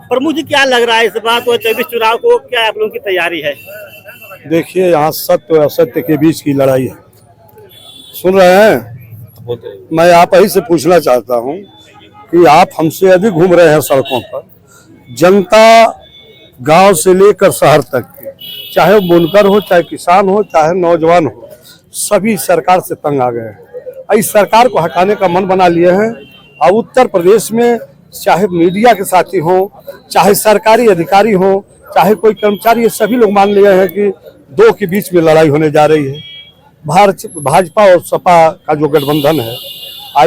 प्रमुख जी क्या लग रहा है इस बार तो 24 चुनाव को, क्या आप लोगों की तैयारी है? देखिए, यहाँ सत्य और असत्य के बीच की लड़ाई है। सुन रहे हैं? मैं आप ही से पूछना चाहता हूँ कि आप हमसे अधिक घूम रहे हैं सड़कों पर। जनता गांव से लेकर शहर तक, चाहे वो बुनकर हो, चाहे किसान हो, चाहे नौजवान हो, सभी सरकार से तंग आ गए हैं। इस सरकार को हटाने का मन बना लिए हैं। और उत्तर प्रदेश में चाहे मीडिया के साथी हो, चाहे सरकारी अधिकारी हो, चाहे कोई कर्मचारी, ये सभी लोग मान लिए हैं कि दो के बीच में लड़ाई होने जा रही है। भाजपा और सपा का जो गठबंधन है,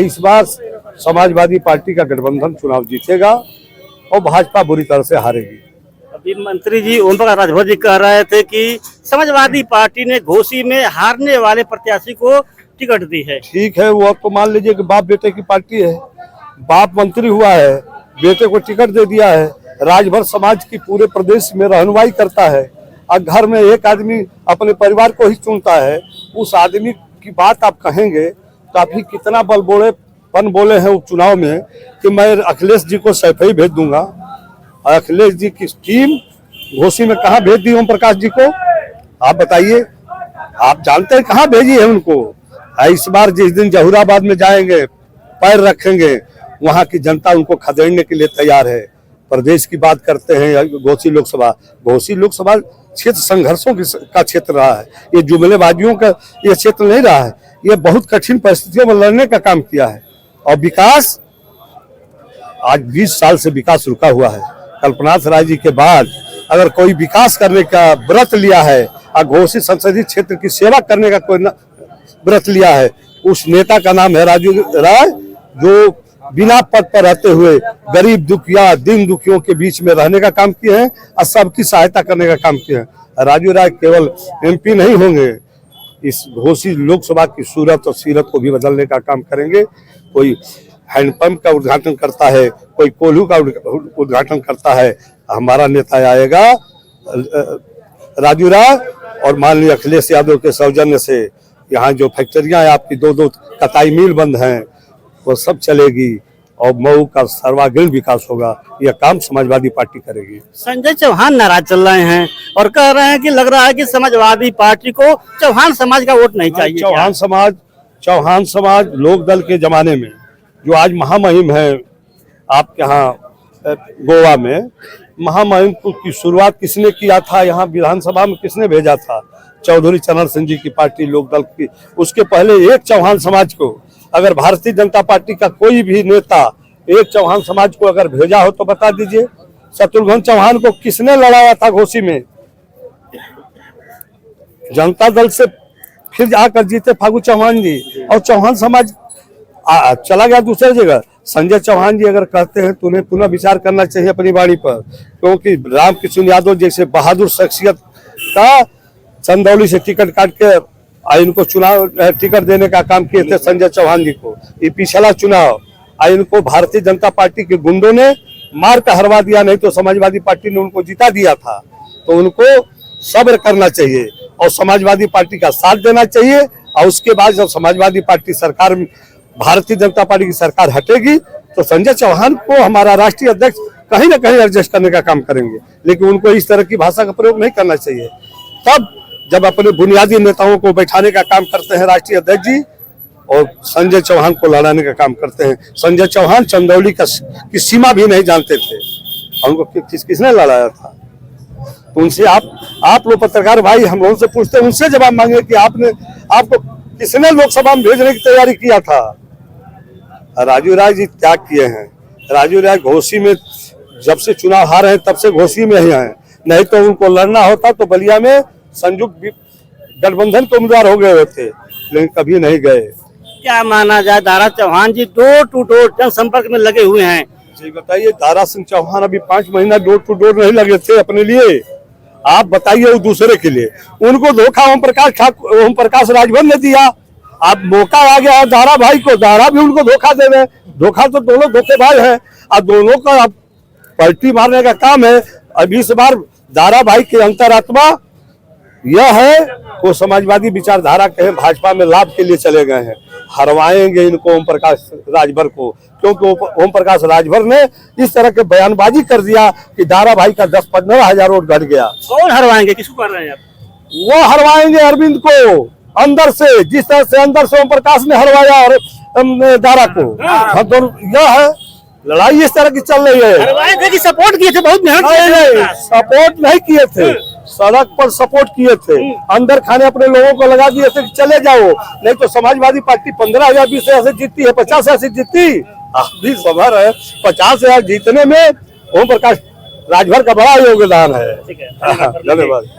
इस बार समाजवादी पार्टी का गठबंधन चुनाव जीतेगा और भाजपा बुरी तरह से हारेगी। अभी मंत्री जी ओम प्रकाश राजभर जी कह रहे थे कि समाजवादी पार्टी ने घोसी में हारने वाले प्रत्याशी को टिकट दी है। ठीक है, वो अब तो मान लीजिए कि बाप बेटे की पार्टी है। बाप मंत्री हुआ है, बेटे को टिकट दे दिया है, राजभर समाज की पूरे प्रदेश में रहनुमाई करता है। और घर में एक आदमी अपने परिवार को ही चुनता है। उस आदमी की बात आप कहेंगे तो आप ही कितना बोले हैं उपचुनाव में कि मैं अखिलेश जी को सैफई भेज दूंगा। अखिलेश जी की टीम घोसी में कहाँ भेज दी ओम प्रकाश जी को? आप बताइए, आप जानते हैं कहाँ भेजी है उनको? इस बार जिस दिन जहूराबाद में जाएंगे, पैर रखेंगे, वहां की जनता उनको खदेड़ने के लिए तैयार है। प्रदेश की बात करते हैं, घोसी लोकसभा क्षेत्र संघर्षों का क्षेत्र रहा है। ये जुमलेबाजियों का ये क्षेत्र नहीं रहा है। ये बहुत कठिन परिस्थितियों में लड़ने का काम किया है। और विकास, आज 20 साल से विकास रुका हुआ है। कल्पनाथ राय जी के बाद अगर कोई विकास करने का व्रत लिया है और घोसी संसदीय क्षेत्र की सेवा करने का कोई व्रत लिया है, उस नेता का नाम है राजू राय, जो बिना पद पर रहते हुए गरीब दुखिया दिन दुखियों के बीच में रहने का काम किए हैं और सबकी सहायता करने का काम किए हैं। राजू राय केवल एमपी नहीं होंगे, इस घोसी लोकसभा की सूरत और सीरत को भी बदलने का काम करेंगे। कोई हैंडपंप का उद्घाटन करता है, कोई कोल्हू का उद्घाटन करता है, हमारा नेता आएगा राजू राय। और मान लीजिए अखिलेश यादव के सौजन्य से यहाँ जो फैक्ट्रियां हैं आपकी, दो कताई मिल बंद हैं, वो सब चलेगी और मऊ का सर्वांगीण विकास होगा। यह काम समाजवादी पार्टी करेगी। संजय चौहान नाराज चल रहे हैं और कह रहे हैं कि लग रहा है कि समाजवादी पार्टी को चौहान समाज का वोट नहीं चाहिए। चौहान समाज लोक दल के जमाने में जो आज महामहिम है, आपके यहाँ गोवा में महामहिम की शुरुआत किसने किया था? यहाँ विधानसभा में किसने भेजा था? चौधरी चरण सिंह जी की पार्टी लोक दल की। उसके पहले एक चौहान समाज को, अगर भारतीय जनता पार्टी का कोई भी नेता एक चौहान समाज को अगर भेजा हो तो बता दीजिए। शत्रुघ्न चौहान को किसने लड़ाया था घोसी में? जनता दल से फिर आकर जीते फागू चौहान जी, और चौहान समाज चला गया दूसरी जगह। संजय चौहान जी अगर कहते हैं तो उन्हें पुनः विचार करना चाहिए अपनी वाणी पर, क्योंकि रामकिशन यादव जैसे बहादुर शख्सियत का चंदौली से टिकट काट के इनको चुनाव टिकट देने का काम किए थे संजय चौहान जी को। ये पिछला चुनाव इनको भारतीय जनता पार्टी के गुंडों ने मार कर हरवा दिया, नहीं तो समाजवादी पार्टी ने उनको जिता दिया था। तो उनको सब्र करना चाहिए और समाजवादी पार्टी का साथ देना चाहिए। और उसके बाद जब समाजवादी पार्टी सरकार, भारतीय जनता पार्टी की सरकार हटेगी, तो संजय चौहान को हमारा राष्ट्रीय अध्यक्ष कहीं ना कहीं एडजस्ट करने का काम करेंगे। लेकिन उनको इस तरह की भाषा का प्रयोग नहीं करना चाहिए। तब जब अपने बुनियादी नेताओं को बैठाने का काम करते हैं राष्ट्रीय अध्यक्ष जी, और संजय चौहान को लड़ाने का काम करते हैं। संजय चौहान चंदौली की सीमा भी नहीं जानते थे, उनको किसने लड़ाया था? तो उनसे आप लोग पत्रकार भाई हम लोगों से पूछते हैं, उनसे जवाब मांगे कि आपको किसने लोकसभा में भेजने की तैयारी किया था? राजू राय जी त्याग किए हैं। राजू राय घोसी में जब से चुनाव हारे हैं तब से घोसी में ही हैं, नहीं तो उनको लड़ना होता तो बलिया में संयुक्त गठबंधन के उम्मीदवार हो गए होते, लेकिन कभी नहीं गए। क्या माना जाए, दारा चौहान जी डोर टू डोर जनसंपर्क में लगे हुए हैं। जी बताइए, दारा सिंह चौहान अभी 5 महीना डोर टू डोर नहीं लगे थे अपने लिए? आप बताइए वो दूसरे के लिए। उनको धोखा ओम प्रकाश राजभर ने दिया। अब मौका आ गया दारा भाई को, दारा भी उनको धोखा दे रहे। धोखा तो दोनों धोखेबाज हैं और दोनों का पलटी मारने का काम है। अब इस बार दारा भाई की अंतरात्मा यह है वो समाजवादी विचारधारा के भाजपा में लाभ के लिए चले गए हैं। हरवाएंगे इनको, ओम प्रकाश राजभर को, क्योंकि ओम प्रकाश राजभर ने इस तरह के बयानबाजी कर दिया कि दारा भाई का 10-15 हजार वोट घट गया। कौन हरवाएंगे, किसको कर रहे हैं आप? वो हरवाएंगे अरविंद को अंदर से, जिस तरह से अंदर से ओम प्रकाश ने हरवाया और दारा को। हाँ, तो यह है लड़ाई इस तरह की चल रही है। हरवाए थे कि सपोर्ट किए थे? बहुत मेहनत किए थे। सपोर्ट नहीं किए थे, सड़क पर सपोर्ट किए थे, अंदर खाने अपने लोगों को लगा दिए थे कि चले जाओ, नहीं तो समाजवादी पार्टी 15,000 20,000 से जीतती है, 50,000 से जीतती। भी सबर है, 50,000 जीतने में ओम प्रकाश राजभर का बड़ा योगदान है। ठीक है, धन्यवाद।